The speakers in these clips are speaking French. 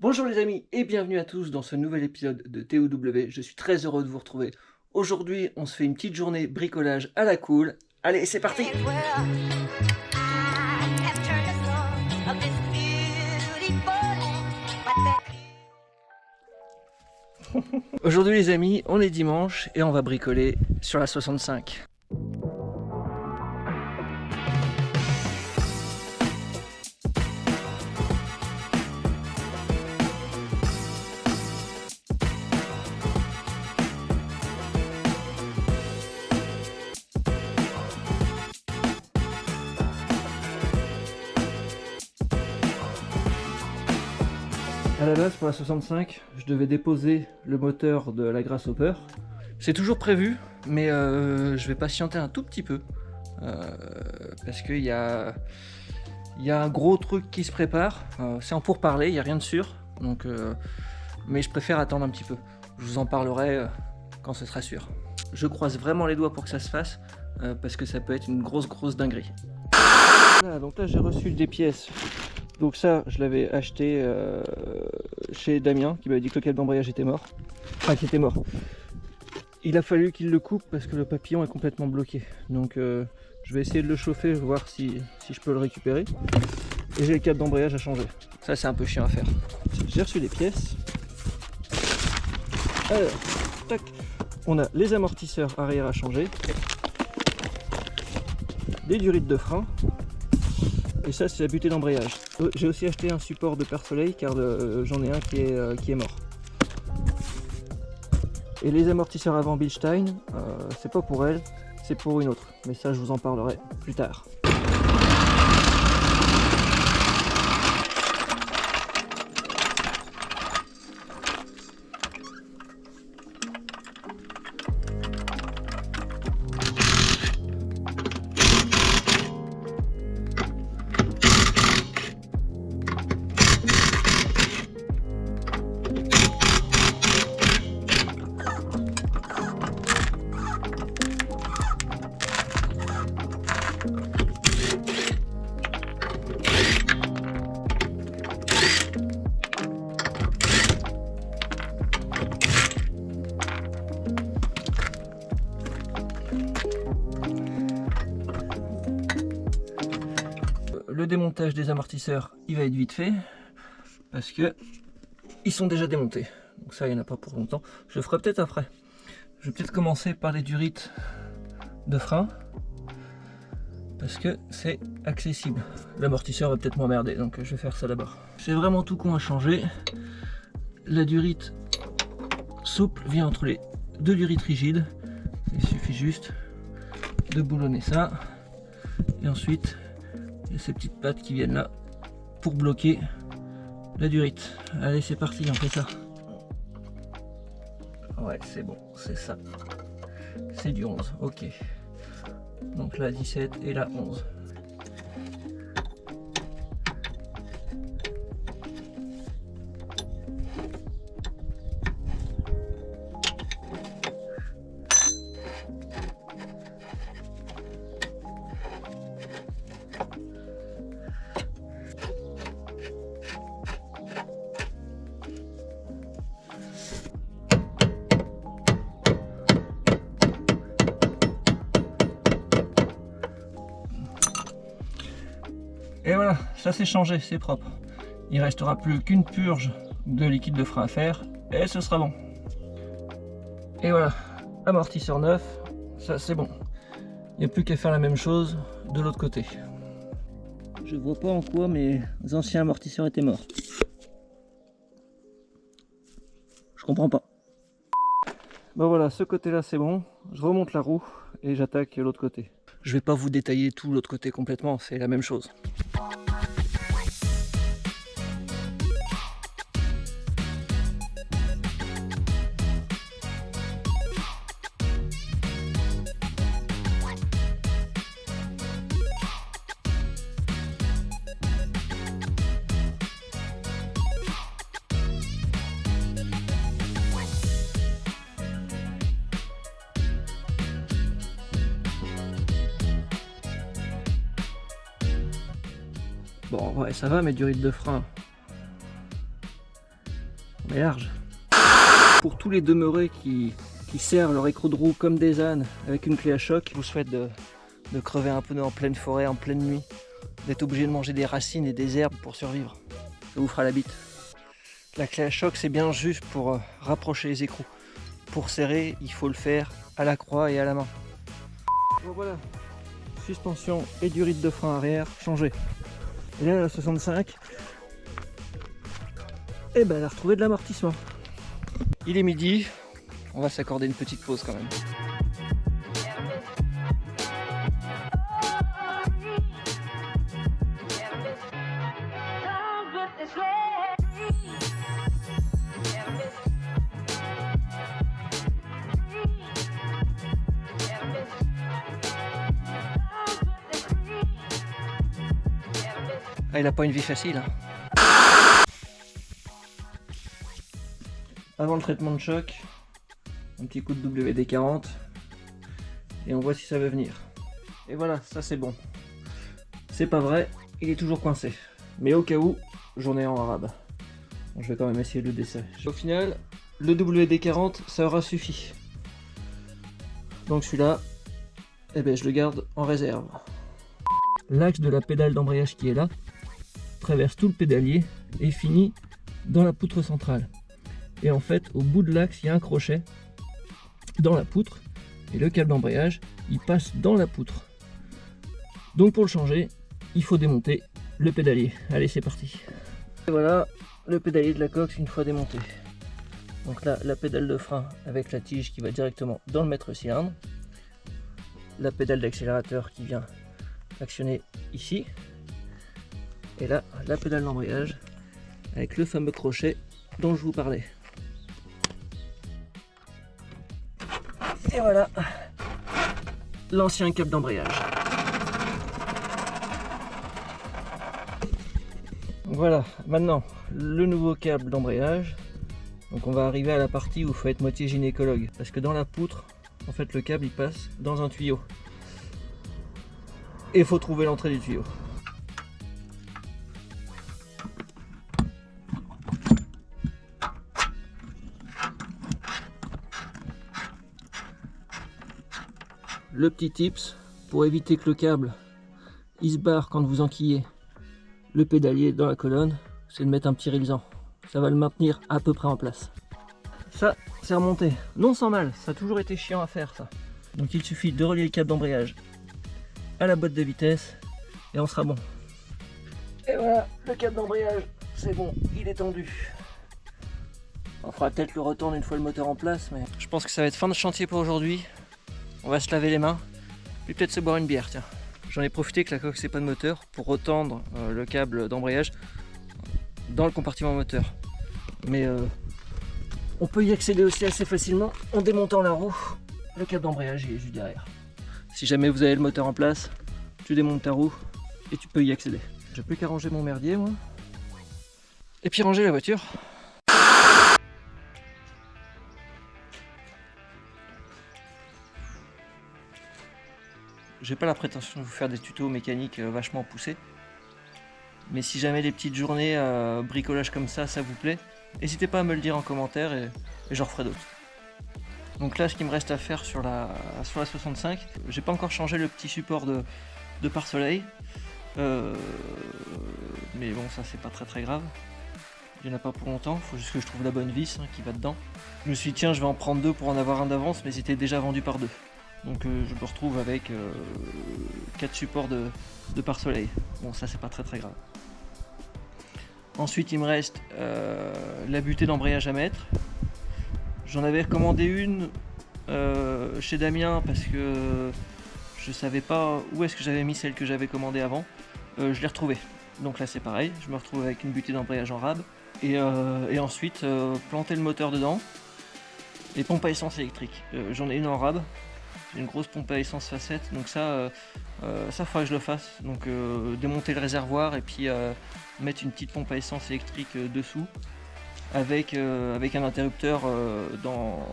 Bonjour les amis et bienvenue à tous dans ce nouvel épisode de TOW. Je suis très heureux de vous retrouver. Aujourd'hui, on se fait une petite journée bricolage à la cool. Allez, c'est parti! Aujourd'hui les amis, on est dimanche et on va bricoler sur la 65. À la base, pour la 65, je devais déposer le moteur de la Grasshopper. C'est toujours prévu, mais je vais patienter un tout petit peu. Parce qu'il y a un gros truc qui se prépare. C'est en pourparlers, il n'y a rien de sûr. Donc, mais je préfère attendre un petit peu. Je vous en parlerai quand ce sera sûr. Je croise vraiment les doigts pour que ça se fasse, parce que ça peut être une grosse dinguerie. Voilà, donc là j'ai reçu des pièces. Donc ça, je l'avais acheté chez Damien, qui m'avait dit que le câble d'embrayage était mort. Enfin, qu'il était mort. Il a fallu qu'il le coupe parce que le papillon est complètement bloqué. Donc je vais essayer de le chauffer, voir si je peux le récupérer. Et j'ai le câble d'embrayage à changer. Ça, c'est un peu chiant à faire. J'ai reçu des pièces. Alors, tac. On a les amortisseurs arrière à changer. Des durites de frein. Et ça, c'est la butée d'embrayage. J'ai aussi acheté un support de pare-soleil car j'en ai un qui est mort. Et les amortisseurs avant Bilstein, c'est pas pour elle, c'est pour une autre. Mais ça, je vous en parlerai plus tard. Le démontage des amortisseurs, il va être vite fait parce que ils sont déjà démontés. Donc ça, il n'y en a pas pour longtemps. Je le ferai peut-être après. Je vais peut-être commencer par les durites de frein parce que c'est accessible. L'amortisseur va peut-être m'emmerder, donc je vais faire ça d'abord. C'est vraiment tout con à changer. La durite souple vient entre les deux durites rigides. Il suffit juste de boulonner ça et ensuite il y a ces petites pattes qui viennent là pour bloquer la durite. Allez, c'est parti, on fait ça. Ouais, c'est bon, c'est ça. C'est du 11, ok. Donc là 17 et là 11. Et voilà, ça c'est changé, c'est propre. Il restera plus qu'une purge de liquide de frein à faire et ce sera bon. Et voilà, amortisseur neuf, ça c'est bon. Il n'y a plus qu'à faire la même chose de l'autre côté. Je vois pas en quoi mes anciens amortisseurs étaient morts. Je comprends pas. Bon voilà, ce côté là c'est bon. Je remonte la roue et j'attaque l'autre côté. Je vais pas vous détailler tout l'autre côté complètement, c'est la même chose. Bon, ouais, ça va, mes durites de frein. mais large. Pour tous les demeurés qui serrent leur écrou de roue comme des ânes avec une clé à choc, je vous souhaite de crever un pneu en pleine forêt, en pleine nuit, d'être obligé de manger des racines et des herbes pour survivre. Ça vous fera la bite. La clé à choc, c'est bien juste pour rapprocher les écrous. Pour serrer, il faut le faire à la croix et à la main. Bon voilà, suspension et durite de frein arrière changée. Et là, la 65, et ben elle a retrouvé de l'amortissement. Il est midi, on va s'accorder une petite pause quand même. Ah, il a pas une vie facile, hein. Avant le traitement de choc, un petit coup de WD-40 et on voit si ça veut venir. Et voilà, ça c'est bon. C'est pas vrai, il est toujours coincé. Mais au cas où, j'en ai un en arabe. Bon, je vais quand même essayer de le desserrer. Au final, le WD-40, ça aura suffi. Donc celui-là, eh ben, je le garde en réserve. L'axe de la pédale d'embrayage qui est là traverse tout le pédalier et finit dans la poutre centrale. Et en fait, au bout de l'axe, il y a un crochet dans la poutre et le câble d'embrayage, il passe dans la poutre. Donc pour le changer, il faut démonter le pédalier. Allez, c'est parti. Et voilà le pédalier de la coque une fois démonté. Donc là, la pédale de frein avec la tige qui va directement dans le maître-cylindre. La pédale d'accélérateur qui vient actionner ici. Et là, la pédale d'embrayage avec le fameux crochet dont je vous parlais. Et voilà l'ancien câble d'embrayage. Voilà, maintenant le nouveau câble d'embrayage. Donc on va arriver à la partie où il faut être moitié gynécologue. Parce que dans la poutre, en fait le câble il passe dans un tuyau. Et il faut trouver l'entrée du tuyau. Le petit tips pour éviter que le câble il se barre quand vous enquillez le pédalier dans la colonne, c'est de mettre un petit rilsan. Ça va le maintenir à peu près en place. Ça, c'est remonté. Non sans mal, ça a toujours été chiant à faire ça. Donc il suffit de relier le câble d'embrayage à la boîte de vitesse et on sera bon. Et voilà, le câble d'embrayage, c'est bon, il est tendu. On fera peut-être le retourne une fois le moteur en place, mais je pense que ça va être fin de chantier pour aujourd'hui. On va se laver les mains, puis peut-être se boire une bière, tiens. J'en ai profité que la coque c'est pas de moteur pour retendre le câble d'embrayage dans le compartiment moteur. Mais on peut y accéder aussi assez facilement en démontant la roue. Le câble d'embrayage il est juste derrière. Si jamais vous avez le moteur en place, tu démontes ta roue et tu peux y accéder. J'ai plus qu'à ranger mon merdier moi. Et puis ranger la voiture. J'ai pas la prétention de vous faire des tutos mécaniques vachement poussés. Mais si jamais les petites journées bricolage comme ça vous plaît, n'hésitez pas à me le dire en commentaire et j'en referai d'autres. Donc là, ce qu'il me reste à faire sur la 65, j'ai pas encore changé le petit support de pare-soleil. Mais bon, ça c'est pas très grave. Il n'y en a pas pour longtemps, il faut juste que je trouve la bonne vis qui va dedans. Je me suis dit tiens, je vais en prendre deux pour en avoir un d'avance, mais c'était déjà vendu par deux. Donc je me retrouve avec 4 supports de pare-soleil. Bon, ça c'est pas très grave. Ensuite il me reste la butée d'embrayage à mettre. J'en avais recommandé une chez Damien parce que je savais pas où est-ce que j'avais mis celle que j'avais commandée avant. Je l'ai retrouvée. Donc là c'est pareil, je me retrouve avec une butée d'embrayage en rab. Et ensuite planter le moteur dedans. Et pompe à essence électrique. J'en ai une en rab. J'ai une grosse pompe à essence facette, donc ça faudra que je le fasse. Donc démonter le réservoir et puis mettre une petite pompe à essence électrique dessous avec un interrupteur dans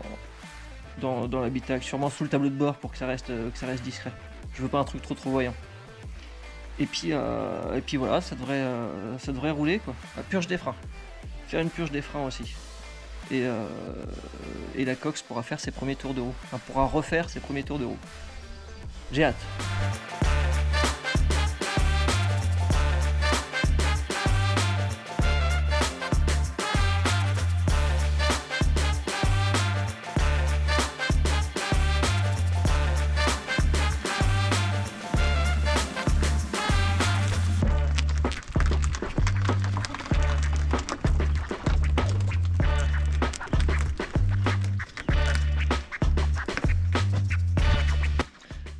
l'habitacle, sûrement sous le tableau de bord pour que ça reste discret. Je veux pas un truc trop voyant. Et puis voilà, ça devrait rouler quoi. La purge des freins. Faire une purge des freins aussi. et la Cox pourra faire ses premiers tours de roue, enfin pourra refaire ses premiers tours de roue. J'ai hâte.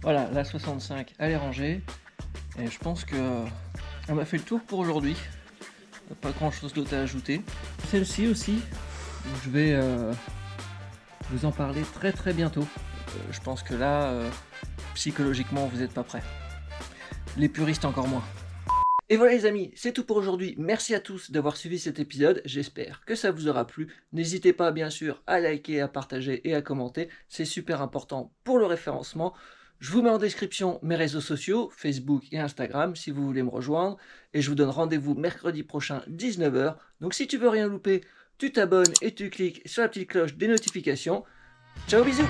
Voilà, la 65, elle est rangée. Et je pense que on m'a fait le tour pour aujourd'hui. Pas grand chose d'autre à ajouter. Celle-ci aussi, je vais vous en parler très bientôt. Je pense que là, psychologiquement, vous n'êtes pas prêts. Les puristes encore moins. Et voilà les amis, c'est tout pour aujourd'hui. Merci à tous d'avoir suivi cet épisode. J'espère que ça vous aura plu. N'hésitez pas bien sûr à liker, à partager et à commenter. C'est super important pour le référencement. Je vous mets en description mes réseaux sociaux, Facebook et Instagram, si vous voulez me rejoindre. Et je vous donne rendez-vous mercredi prochain, 19 h. Donc si tu veux rien louper, tu t'abonnes et tu cliques sur la petite cloche des notifications. Ciao, bisous!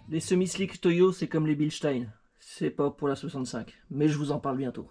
Les semi-slick Toyo, c'est comme les Bilstein. C'est pas pour la 65, mais je vous en parle bientôt.